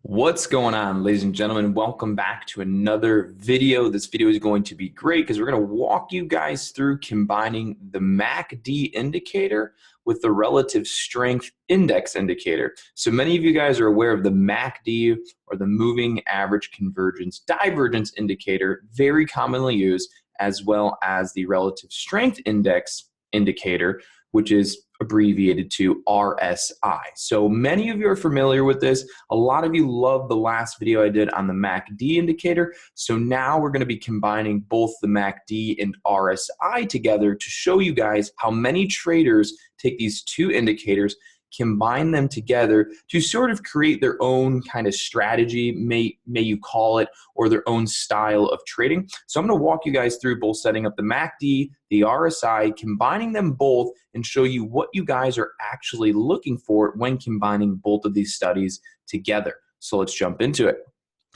What's going on, ladies and gentlemen? Welcome back to another video. This video is going to be great because we're going to walk you guys through combining the MACD indicator with the relative strength index indicator. So many of you guys are aware of the MACD, or the moving average convergence divergence indicator, very commonly used, as well as the relative strength index indicator, which is abbreviated to RSI. So many of you are familiar with this. A lot of you love the last video I did on the MACD indicator. So now we're going to be combining both the MACD and RSI together to show you guys how many traders take these two indicators, combine them together to sort of create their own kind of strategy, may you call it, or their own style of trading. So I'm going to walk you guys through both setting up the MACD, the RSI, combining them both, and show you what you guys are actually looking for when combining both of these studies together. So let's jump into it.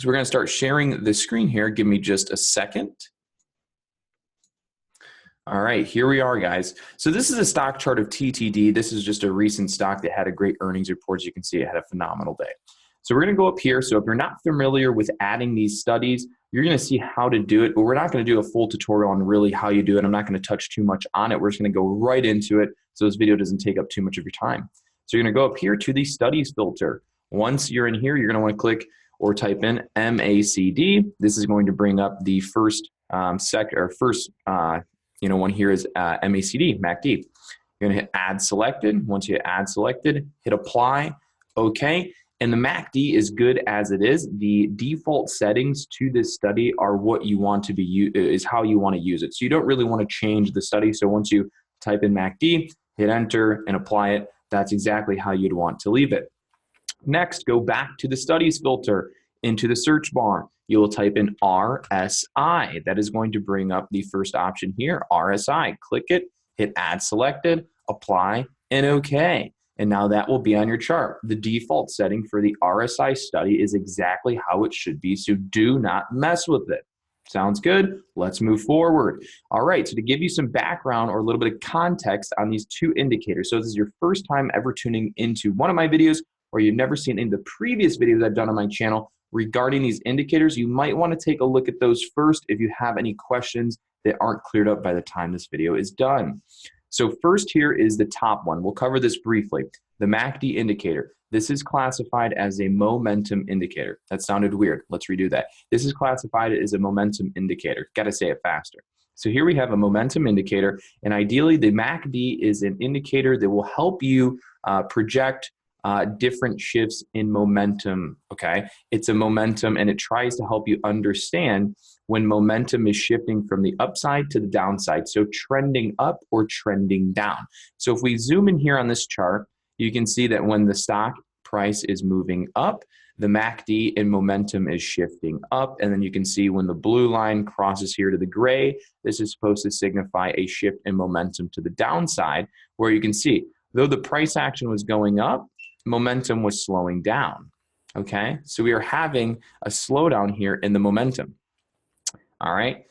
So we're going to start sharing the screen here. Give me just a second. All right, here we are, guys. So this is a stock chart of TTD. This is just a recent stock that had a great earnings report. As you can see, it had a phenomenal day. So we're going to go up here. So if you're not familiar with adding these studies, you're going to see how to do it, but we're not going to do a full tutorial on really how you do it. I'm not going to touch too much on it. We're just going to go right into it so this video doesn't take up too much of your time. So you're going to go up here to the studies filter. Once you're in here, you're going to want to click or type in MACD. This is going to bring up the first one here is MACD, MACD. You're going to hit add selected. Once you hit add selected, hit apply, okay. And the MACD is good as it is. The default settings to this study are what you want to be, is how you want to use it. So you don't really want to change the study. So once you type in MACD, hit enter and apply it, that's exactly how you'd want to leave it. Next, go back to the studies filter. Into the search bar, you will type in RSI. That is going to bring up the first option here, RSI. Click it, hit add selected, apply, and okay. And now that will be on your chart. The default setting for the RSI study is exactly how it should be, so do not mess with it. Sounds good? Let's move forward. All right, so to give you some background or a little bit of context on these two indicators. So this is your first time ever tuning into one of my videos, or you've never seen any of the previous videos I've done on my channel regarding these indicators, you might want to take a look at those first if you have any questions that aren't cleared up by the time this video is done. So first here is the top one. We'll cover this briefly. The MACD indicator. This is classified as a momentum indicator. That sounded weird. Let's redo that. This is classified as a momentum indicator. Got to say it faster. So here we have a momentum indicator, and ideally the MACD is an indicator that will help you project different shifts in momentum, okay? It's a momentum, and it tries to help you understand when momentum is shifting from the upside to the downside, so trending up or trending down. So if we zoom in here on this chart, you can see that when the stock price is moving up, the MACD in momentum is shifting up, and then you can see when the blue line crosses here to the gray, this is supposed to signify a shift in momentum to the downside, where you can see, though the price action was going up, momentum was slowing down, okay? So we are having a slowdown here in the momentum, all right?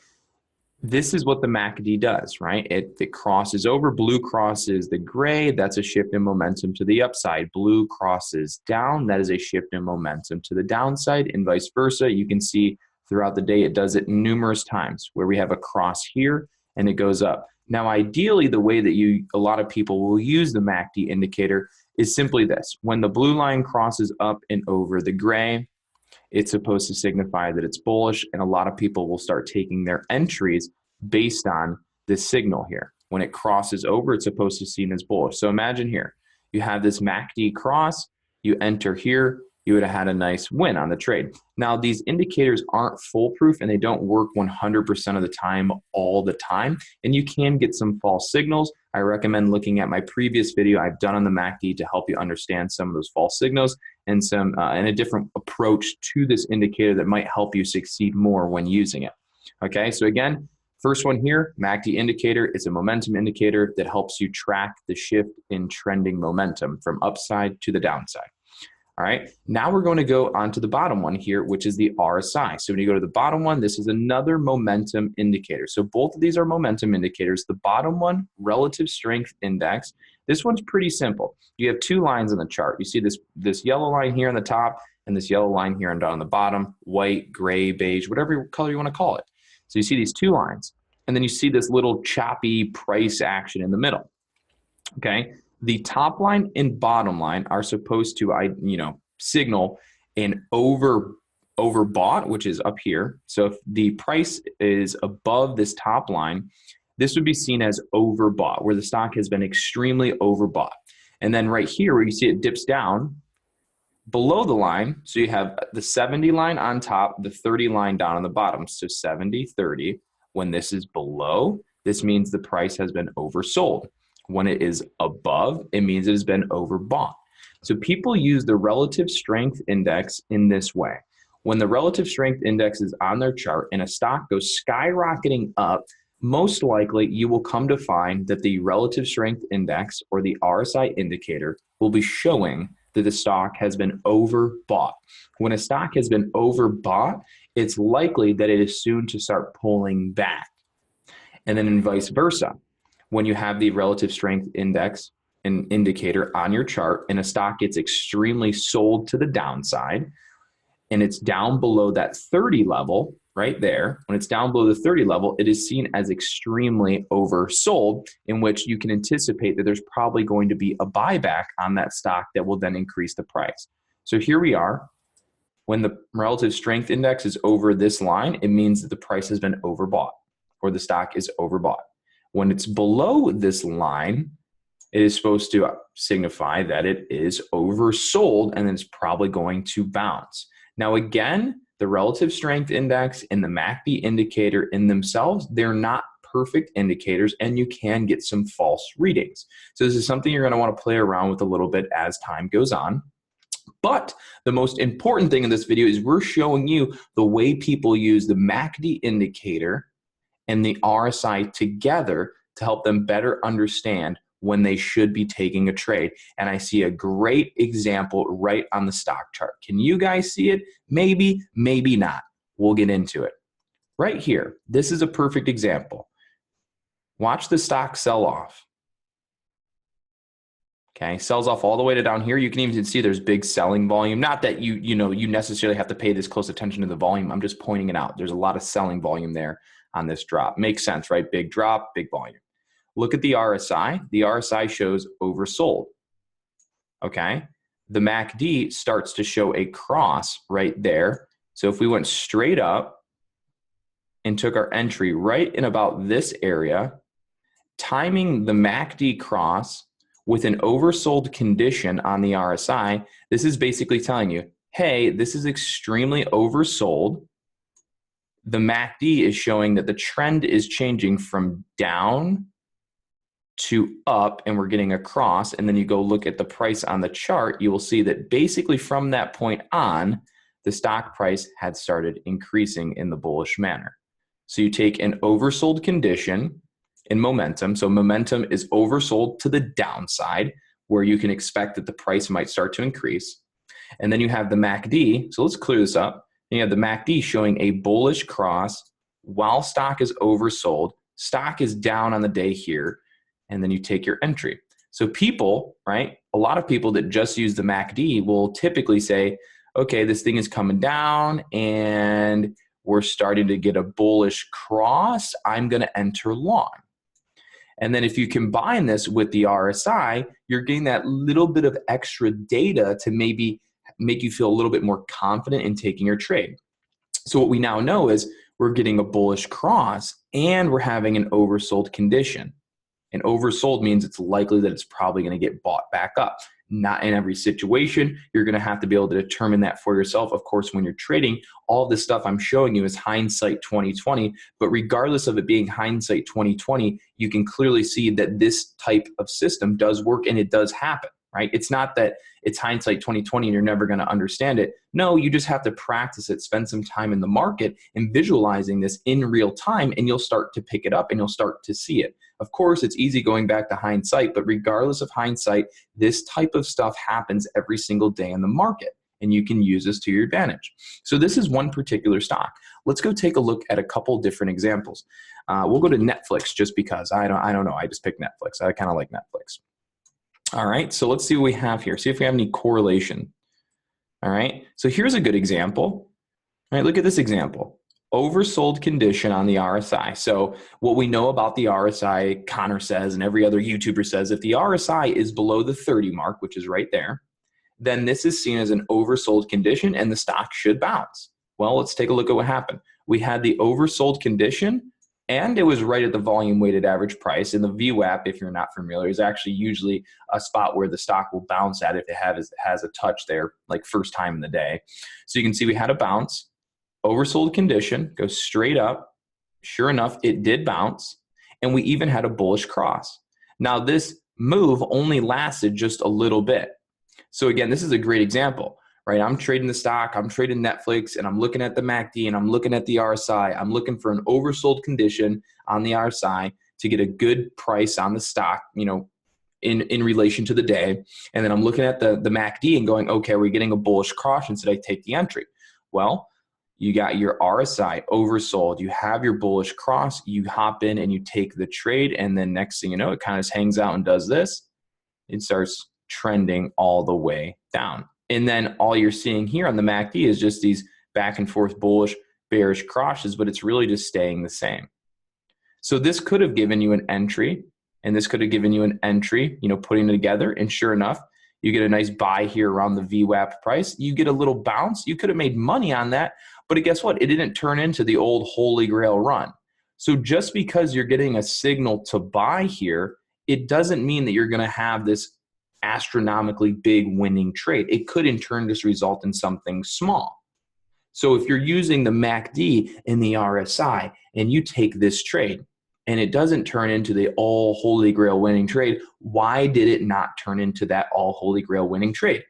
This is what the MACD does, right? It crosses over, blue crosses the gray, that's a shift in momentum to the upside. Blue crosses down, that is a shift in momentum to the downside, and vice versa. You can see throughout the day it does it numerous times, where we have a cross here and it goes up. Now, ideally, the way that a lot of people will use the MACD indicator is simply this. When the blue line crosses up and over the gray, it's supposed to signify that it's bullish, and a lot of people will start taking their entries based on this signal here. When it crosses over, it's supposed to be seen as bullish. So imagine here, you have this MACD cross, you enter here, you would have had a nice win on the trade. Now, these indicators aren't foolproof, and they don't work 100% of the time, all the time, and you can get some false signals. I recommend looking at my previous video I've done on the MACD to help you understand some of those false signals and and a different approach to this indicator that might help you succeed more when using it. Okay, so again, first one here, MACD indicator is a momentum indicator that helps you track the shift in trending momentum from upside to the downside. All right, now we're going to go on to the bottom one here, which is the RSI. So when you go to the bottom one, this is another momentum indicator. So both of these are momentum indicators. The bottom one, relative strength index. This one's pretty simple. You have two lines on the chart. You see this yellow line here on the top, and this yellow line here and down on the bottom, white, gray, beige, whatever color you want to call it. So you see these two lines, and then you see this little choppy price action in the middle. Okay, the top line and bottom line are supposed to, signal an overbought, which is up here. So if the price is above this top line, this would be seen as overbought, where the stock has been extremely overbought. And then right here, where you see it dips down below the line, so you have the 70 line on top, the 30 line down on the bottom. So 70, 30. When this is below, this means the price has been oversold. When it is above, it means it has been overbought. So people use the relative strength index in this way. When the relative strength index is on their chart and a stock goes skyrocketing up, most likely you will come to find that the relative strength index, or the RSI indicator, will be showing that the stock has been overbought. When a stock has been overbought, it's likely that it is soon to start pulling back. And then in vice versa, when you have the relative strength index and indicator on your chart and a stock gets extremely sold to the downside and it's down below that 30 level right there, when it's down below the 30 level, it is seen as extremely oversold, in which you can anticipate that there's probably going to be a buyback on that stock that will then increase the price. So here we are. When the relative strength index is over this line, it means that the price has been overbought, or the stock is overbought. When it's below this line, it is supposed to signify that it is oversold and it's probably going to bounce. Now again, the relative strength index and the MACD indicator in themselves, they're not perfect indicators, and you can get some false readings. So this is something you're going to want to play around with a little bit as time goes on. But the most important thing in this video is we're showing you the way people use the MACD indicator and the RSI together to help them better understand when they should be taking a trade. And I see a great example right on the stock chart. Can you guys see it? Maybe, maybe not. We'll get into it. Right here, this is a perfect example. Watch the stock sell off. Okay, sells off all the way to down here. You can even see there's big selling volume. Not that you necessarily have to pay this close attention to the volume. I'm just pointing it out. There's a lot of selling volume there on this drop. Makes sense, right? Big drop, big volume. Look at the RSI. The RSI shows oversold. Okay, the MACD starts to show a cross right there. So if we went straight up and took our entry right in about this area, timing the MACD cross with an oversold condition on the RSI, this is basically telling you, hey, this is extremely oversold. The MACD is showing that the trend is changing from down to up, and we're getting a cross. And then you go look at the price on the chart, you will see that basically from that point on, the stock price had started increasing in the bullish manner. So you take an oversold condition in momentum. So momentum is oversold to the downside, where you can expect that the price might start to increase. And then you have the MACD. So let's clear this up. You have the MACD showing a bullish cross while stock is oversold. Stock is down on the day here. And then you take your entry. So people, right, a lot of people that just use the MACD will typically say, okay, this thing is coming down and we're starting to get a bullish cross. I'm going to enter long. And then if you combine this with the RSI, you're getting that little bit of extra data to maybe make you feel a little bit more confident in taking your trade. So what we now know is we're getting a bullish cross and we're having an oversold condition. And oversold means it's likely that it's probably going to get bought back up. Not in every situation. You're going to have to be able to determine that for yourself. Of course, when you're trading, all this stuff I'm showing you is hindsight 2020. But regardless of it being hindsight 2020, you can clearly see that this type of system does work and it does happen, right? It's not that it's hindsight 2020 and you're never going to understand it. No, you just have to practice it, spend some time in the market and visualizing this in real time, and you'll start to pick it up and you'll start to see it. Of course, it's easy going back to hindsight, but regardless of hindsight, this type of stuff happens every single day in the market, and you can use this to your advantage. So this is one particular stock. Let's go take a look at a couple different examples. We'll go to Netflix just because. I don't know. I just picked Netflix. I kind of like Netflix. All right, so let's see what we have here. See if we have any correlation. All right, so here's a good example. All right, look at this example. Oversold condition on the RSI. So what we know about the RSI, Connor says, and every other YouTuber says, if the RSI is below the 30 mark, which is right there, then this is seen as an oversold condition and the stock should bounce. Well, let's take a look at what happened. We had the oversold condition and it was right at the volume weighted average price. And the VWAP, if you're not familiar, is actually usually a spot where the stock will bounce at if it has a touch there, like first time in the day. So you can see we had a bounce. Oversold condition goes straight up. Sure enough, it did bounce, and we even had a bullish cross. Now, this move only lasted just a little bit. So again, this is a great example, right? I'm trading the stock, I'm trading Netflix, and I'm looking at the MACD, and I'm looking at the RSI. I'm looking for an oversold condition on the RSI to get a good price on the stock, you know, in relation to the day. And then I'm looking at the MACD and going, okay, we're getting a bullish cross, should I take the entry? Well, you got your RSI oversold, you have your bullish cross, you hop in and you take the trade, and then next thing you know, it kind of hangs out and does this. It starts trending all the way down. And then all you're seeing here on the MACD is just these back and forth bullish, bearish crosses, but it's really just staying the same. So this could have given you an entry, and this could have given you an entry, you know, putting it together, and sure enough, you get a nice buy here around the VWAP price. You get a little bounce. You could have made money on that, but guess what? It didn't turn into the old holy grail run. So just because you're getting a signal to buy here, it doesn't mean that you're going to have this astronomically big winning trade. It could in turn just result in something small. So if you're using the MACD and the RSI and you take this trade, and it doesn't turn into the all holy grail winning trade, why did it not turn into that all holy grail winning trade?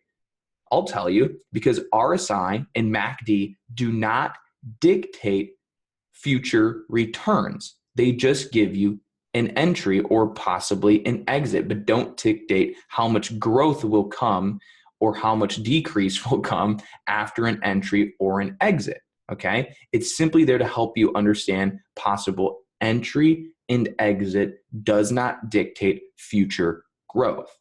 I'll tell you, because RSI and MACD do not dictate future returns. They just give you an entry or possibly an exit, but don't dictate how much growth will come or how much decrease will come after an entry or an exit, okay? It's simply there to help you understand possible entry and exit does not dictate future growth.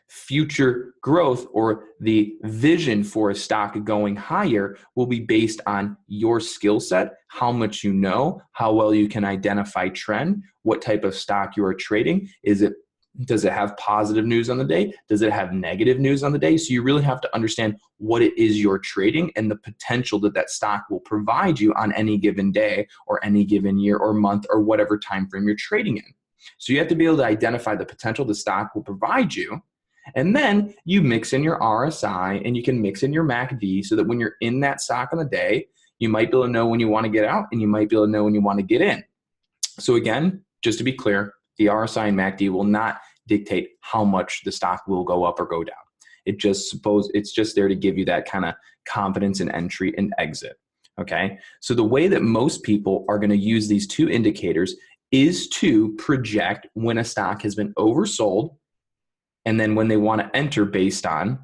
Future growth or the vision for a stock going higher will be based on your skill set, how much you know, how well you can identify trend, what type of stock you are trading. Does it have positive news on the day? Does it have negative news on the day? So you really have to understand what it is you're trading and the potential that that stock will provide you on any given day or any given year or month or whatever time frame you're trading in. So you have to be able to identify the potential the stock will provide you. And then you mix in your RSI and you can mix in your MACD so that when you're in that stock on the day, you might be able to know when you want to get out and you might be able to know when you want to get in. So again, just to be clear, the RSI and MACD will not dictate how much the stock will go up or go down. It's just there to give you that kind of confidence in entry and exit. Okay. So the way that most people are going to use these two indicators is to project when a stock has been oversold and then when they want to enter based on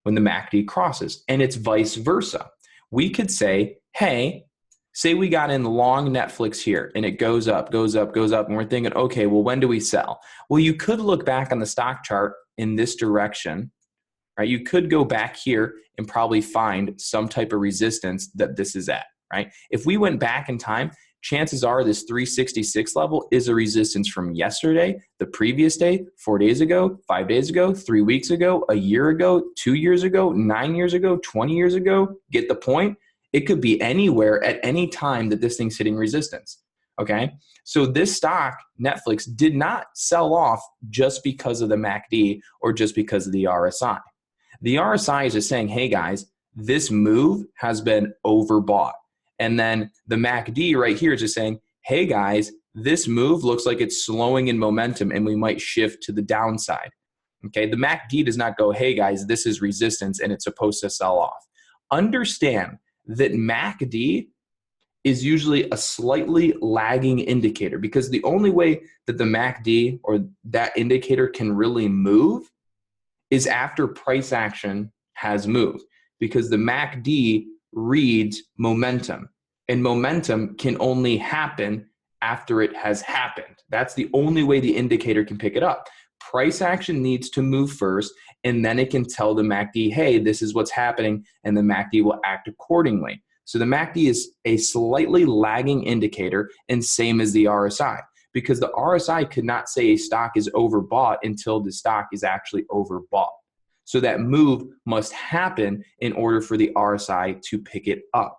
when the MACD crosses. And it's vice versa. We could say, hey, say we got in long Netflix here and it goes up, goes up, goes up, and we're thinking, okay, well, when do we sell? Well, you could look back on the stock chart in this direction, right? You could go back here and probably find some type of resistance that this is at, right? If we went back in time, chances are this 366 level is a resistance from yesterday, the previous day, 4 days ago, 5 days ago, 3 weeks ago, a year ago, 2 years ago, 9 years ago, 20 years ago. Get the point? It could be anywhere at any time that this thing's hitting resistance, okay? So this stock, Netflix, did not sell off just because of the MACD or just because of the RSI. The RSI is just saying, hey guys, this move has been overbought. And then the MACD right here is just saying, hey guys, this move looks like it's slowing in momentum and we might shift to the downside, okay? The MACD does not go, hey guys, this is resistance and it's supposed to sell off. Understand that MACD is usually a slightly lagging indicator because the only way that the MACD or that indicator can really move is after price action has moved, because the MACD reads momentum, and momentum can only happen after it has happened. That's the only way the indicator can pick it up. Price action needs to move first, and then it can tell the MACD, hey, this is what's happening, and the MACD will act accordingly. So the MACD is a slightly lagging indicator, and same as the RSI, because the RSI could not say a stock is overbought until the stock is actually overbought. So that move must happen in order for the RSI to pick it up.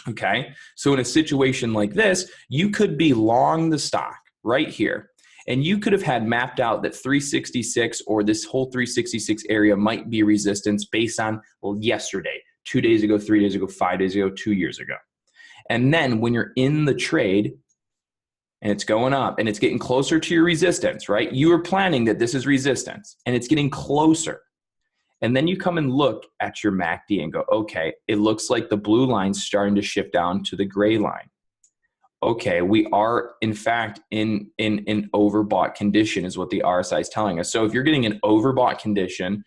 Okay, so in a situation like this, you could be long the stock right here, and you could have had mapped out that 366 or this whole 366 area might be resistance based on, well, yesterday, 2 days ago, 3 days ago, 5 days ago, 2 years ago. And then when you're in the trade and it's going up and it's getting closer to your resistance, right? You are planning that this is resistance and it's getting closer. And then you come and look at your MACD and go, okay, it looks like the blue line's starting to shift down to the gray line. Okay, we are in fact in an overbought condition is what the RSI is telling us. So if you're getting an overbought condition,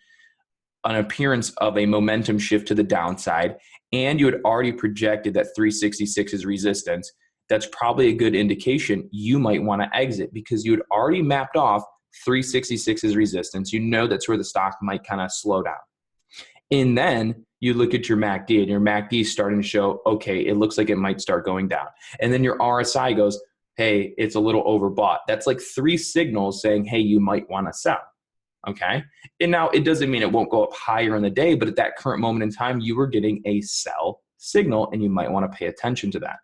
an appearance of a momentum shift to the downside, and you had already projected that 366 is resistance, that's probably a good indication you might want to exit because you had already mapped off 366 is resistance. You know that's where the stock might kind of slow down. And then you look at your MACD and your MACD is starting to show, okay, it looks like it might start going down. And then your RSI goes, hey, it's a little overbought. That's like 3 signals saying, hey, you might want to sell. Okay. And now it doesn't mean it won't go up higher in the day, but at that current moment in time, you were getting a sell signal and you might want to pay attention to that.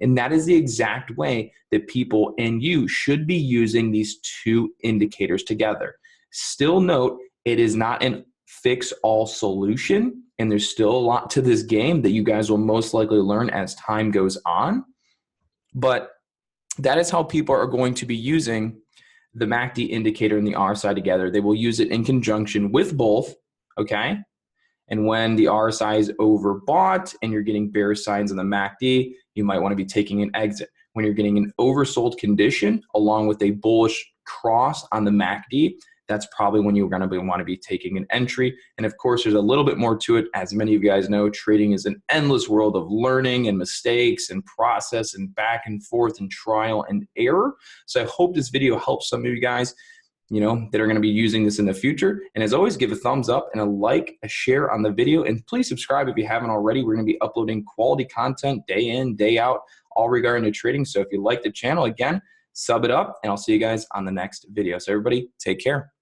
And that is the exact way that people and you should be using these 2 indicators together. Still note, it is not an fix-all solution, and there's still a lot to this game that you guys will most likely learn as time goes on. But that is how people are going to be using the MACD indicator and the RSI together. They will use it in conjunction with both, okay? And when the RSI is overbought and you're getting bearish signs on the MACD, you might want to be taking an exit. When you're getting an oversold condition along with a bullish cross on the MACD, that's probably when you're going to want to be taking an entry. And of course, there's a little bit more to it. As many of you guys know, trading is an endless world of learning and mistakes and process and back and forth and trial and error. So I hope this video helps some of you guys, you know, that are going to be using this in the future. And as always, give a thumbs up and a like, a share on the video, and please subscribe if you haven't already. We're going to be uploading quality content day in, day out, all regarding to trading. So if you like the channel, again, sub it up, and I'll see you guys on the next video. So everybody, take care.